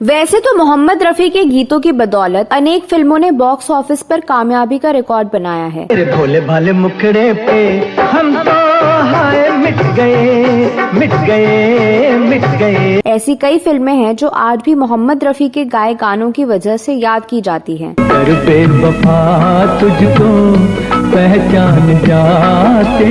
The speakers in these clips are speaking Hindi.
वैसे तो मोहम्मद रफी के गीतों की बदौलत अनेक फिल्मों ने बॉक्स ऑफिस पर कामयाबी का रिकॉर्ड बनाया है। भोले भाले मुखड़े पे हम तो हाय मिट गए मिट गए मिट गए। ऐसी कई फिल्में हैं जो आज भी मोहम्मद रफी के गाए गानों की वजह से याद की जाती हैं। कर बेवफा तुझको पहचान जाते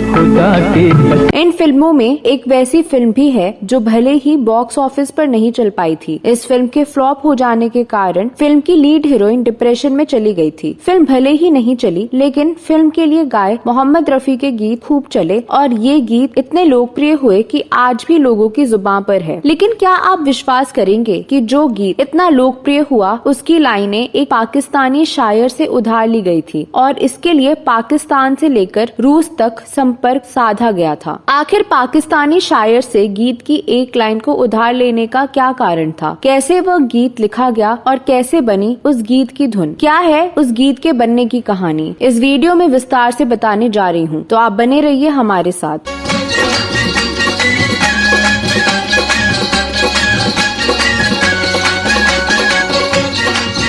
खुदा की। इन फिल्मों में एक वैसी फिल्म भी है जो भले ही बॉक्स ऑफिस पर नहीं चल पाई थी। इस फिल्म के फ्लॉप हो जाने के कारण फिल्म की लीड हीरोइन डिप्रेशन में चली गई थी। फिल्म भले ही नहीं चली, लेकिन फिल्म के लिए गाए मोहम्मद रफी के गीत खूब चले और ये गीत इतने लोकप्रिय हुए कि आज भी लोगों की जुबान पर है। लेकिन क्या आप विश्वास करेंगे कि जो गीत इतना लोकप्रिय हुआ उसकी लाइनें एक पाकिस्तानी शायर से उधार ली गई थी और इसके लिए पाकिस्तान से लेकर रूस तक संपर्क साधा गया था। आखिर पाकिस्तानी शायर से गीत की एक लाइन को उधार लेने का क्या कारण था? कैसे वह गीत लिखा गया और कैसे बनी उस गीत की धुन? क्या है उस गीत के बनने की कहानी? इस वीडियो में विस्तार से बताने जा रही हूँ, तो आप बने रहिए हमारे साथ।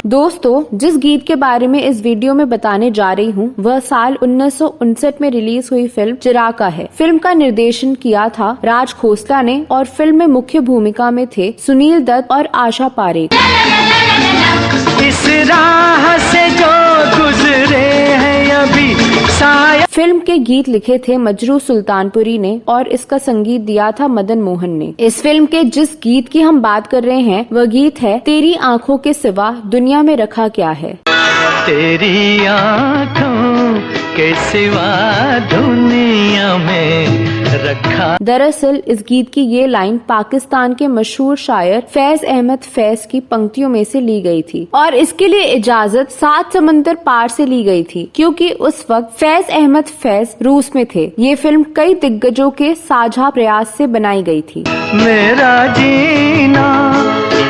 दोस्तों, जिस गीत के बारे में इस वीडियो में बताने जा रही हूँ वह साल 1959 में रिलीज हुई फिल्म चिराग का है। फिल्म का निर्देशन किया था राज खोसला ने और फिल्म में मुख्य भूमिका में थे सुनील दत्त और आशा पारेख। इस राह से जो गुजरे हैं अभी साया। फिल्म के गीत लिखे थे मजरू सुल्तानपुरी ने और इसका संगीत दिया था मदन मोहन ने। इस फिल्म के जिस गीत की हम बात कर रहे हैं वह गीत है तेरी आंखों के सिवा दुनिया में रखा क्या है। तेरी आंखों के सिवा दुनिया में रखा। दरअसल इस गीत की ये लाइन पाकिस्तान के मशहूर शायर फैज अहमद फैज की पंक्तियों में से ली गई थी और इसके लिए इजाजत 7 समंदर पार से ली गई थी, क्योंकि उस वक्त फैज अहमद फैज रूस में थे। ये फिल्म कई दिग्गजों के साझा प्रयास से बनाई गई थी। मेरा जीना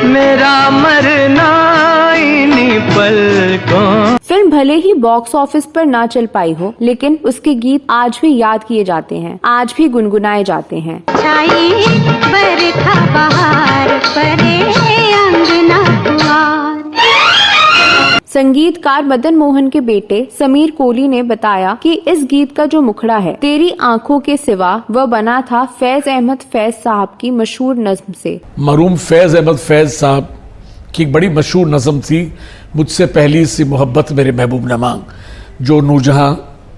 मेरा मरना इन्हीं पलकों। फिल्म भले ही बॉक्स ऑफिस पर ना चल पाई हो, लेकिन उसके गीत आज भी याद किए जाते हैं, आज भी गुनगुनाए जाते हैं। छाई बरखा बहार परे अंगना दुआर। संगीतकार मदन मोहन के बेटे समीर कोहली ने बताया कि इस गीत का जो मुखड़ा है तेरी आंखों के सिवा वह बना था फैज अहमद फैज साहब की मशहूर नज्म से। मरहूम फैज अहमद फैज साहब की एक बड़ी मशहूर नज्म थी, मुझसे पहली सी मोहब्बत मेरे महबूब न मांग, जो नूरजहां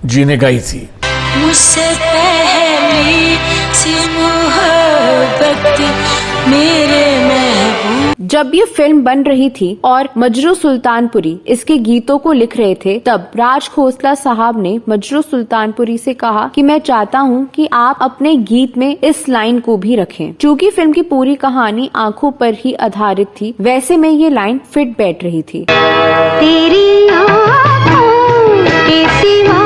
जी ने गाई थी। मुझसे पहली सी मोहब्बत मेरे महबूब। जब ये फिल्म बन रही थी और मजरू सुल्तानपुरी इसके गीतों को लिख रहे थे, तब राज खोसला साहब ने मजरू सुल्तानपुरी से कहा कि मैं चाहता हूँ कि आप अपने गीत में इस लाइन को भी रखें। चूँकि फिल्म की पूरी कहानी आंखों पर ही आधारित थी, वैसे में ये लाइन फिट बैठ रही थी। तेरी आँखों के सिवा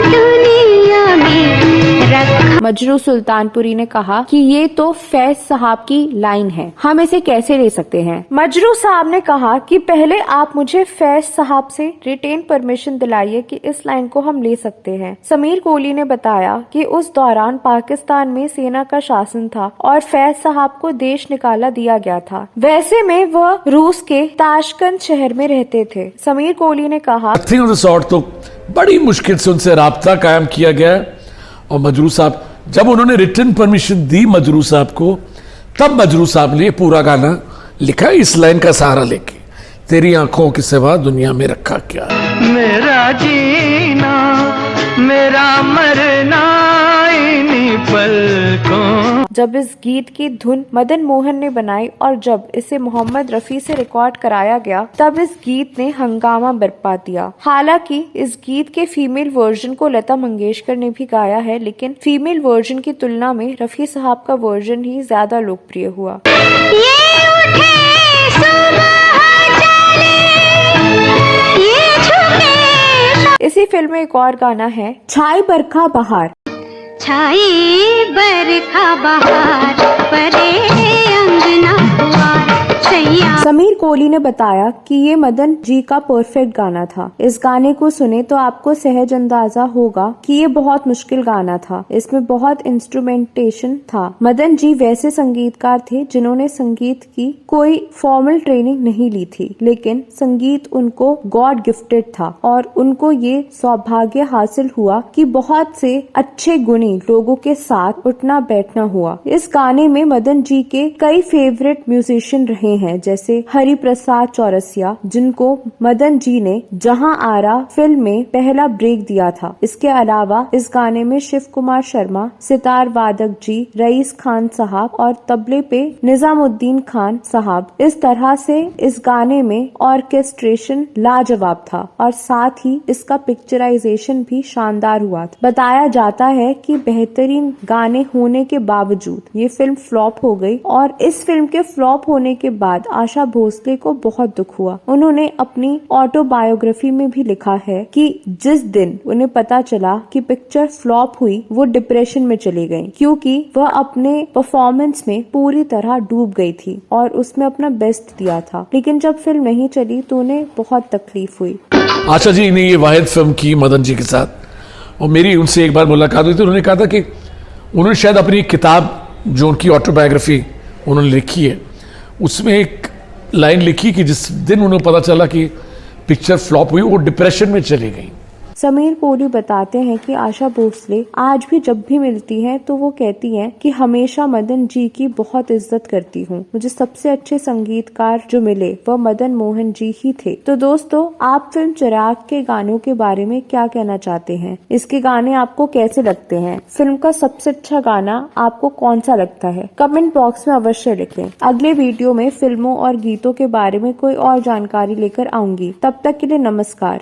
दुनिया में रखा। मजरू सुल्तानपुरी ने कहा कि ये तो फैज साहब की लाइन है, हम इसे कैसे ले सकते हैं। मजरू साहब ने कहा कि पहले आप मुझे फैज साहब से रिटेन परमिशन दिलाइए कि इस लाइन को हम ले सकते हैं। समीर कोहली ने बताया कि उस दौरान पाकिस्तान में सेना का शासन था और फैज साहब को देश निकाला दिया गया था। वैसे में वह रूस के ताशकंद शहर में रहते थे। समीर कोहली ने कहा तो बड़ी मुश्किल से उनसे राब्ता कायम किया गया और मजरू साहब, जब उन्होंने रिटर्न परमिशन दी मजरू साहब को, तब मजरू साहब ने पूरा गाना लिखा इस लाइन का सहारा लेके, तेरी आंखों के सिवा दुनिया में रखा क्या। मेरा जीना मेरा मरना इन्हीं पलकों। जब इस गीत की धुन मदन मोहन ने बनाई और जब इसे मोहम्मद रफी से रिकॉर्ड कराया गया, तब इस गीत ने हंगामा बरपा दिया। हालांकि इस गीत के फीमेल वर्जन को लता मंगेशकर ने भी गाया है, लेकिन फीमेल वर्जन की तुलना में रफी साहब का वर्जन ही ज्यादा लोकप्रिय हुआ। इसी फिल्म में एक और गाना है छाई बरखा बहार। छाई बरखा बहार परे अंगना दुआर। दुनिया। समीर कोहली ने बताया कि ये मदन जी का परफेक्ट गाना था। इस गाने को सुने तो आपको सहज अंदाजा होगा कि ये बहुत मुश्किल गाना था। इसमें बहुत इंस्ट्रूमेंटेशन था। मदन जी वैसे संगीतकार थे जिन्होंने संगीत की कोई फॉर्मल ट्रेनिंग नहीं ली थी, लेकिन संगीत उनको गॉड गिफ्टेड था और उनको ये सौभाग्य हासिल हुआ कि बहुत से अच्छे गुणी लोगों के साथ उठना बैठना हुआ। इस गाने में मदन जी के कई फेवरेट म्यूजिशियन रहे हैं, जैसे हरि प्रसाद चौरसिया, जिनको मदन जी ने जहां आरा फिल्म में पहला ब्रेक दिया था। इसके अलावा इस गाने में शिव कुमार शर्मा, सितार वादक जी, रईस खान साहब और तबले पे निजामुद्दीन खान साहब। इस तरह से इस गाने में ऑर्केस्ट्रेशन लाजवाब था और साथ ही इसका पिक्चराइजेशन भी शानदार हुआ था। बताया जाता है कि बेहतरीन गाने होने के बावजूद ये फिल्म फ्लॉप हो गई और इस फिल्म के फ्लॉप होने के बाद आशा भोसले को बहुत दुख हुआ। उन्होंने अपनी ऑटोबायोग्राफी में भी लिखा है कि जिस दिन उन्हें पता चला कि पिक्चर फ्लॉप हुई वो डिप्रेशन में चली गई, क्योंकि वह अपने परफॉर्मेंस में पूरी तरह डूब गई थी और उसमें अपना बेस्ट दिया था। लेकिन जब फिल्म नहीं चली तो उन्हें बहुत तकलीफ हुई। आशा जी ने ये वाहिद फिल्म की मदन जी के साथ, और मेरी उनसे एक बार मुलाकात हुई थी। उन्होंने कहा था कि उन्होंने शायद अपनी किताब जो उनकी ऑटोबायोग्राफी उन्होंने लिखी है उसमें एक लाइन लिखी कि जिस दिन उन्हें पता चला कि पिक्चर फ्लॉप हुई वो डिप्रेशन में चली गई। समीर कोहली बताते हैं कि आशा भोसले आज भी जब भी मिलती हैं तो वो कहती हैं कि हमेशा मदन जी की बहुत इज्जत करती हूँ। मुझे सबसे अच्छे संगीतकार जो मिले वह मदन मोहन जी ही थे। तो दोस्तों, आप फिल्म चिराग के गानों के बारे में क्या कहना चाहते हैं? इसके गाने आपको कैसे लगते हैं? फिल्म का सबसे अच्छा गाना आपको कौन सा लगता है? कमेंट बॉक्स में अवश्य लिखें। अगले वीडियो में फिल्मों और गीतों के बारे में कोई और जानकारी लेकर आऊंगी। तब तक के लिए नमस्कार।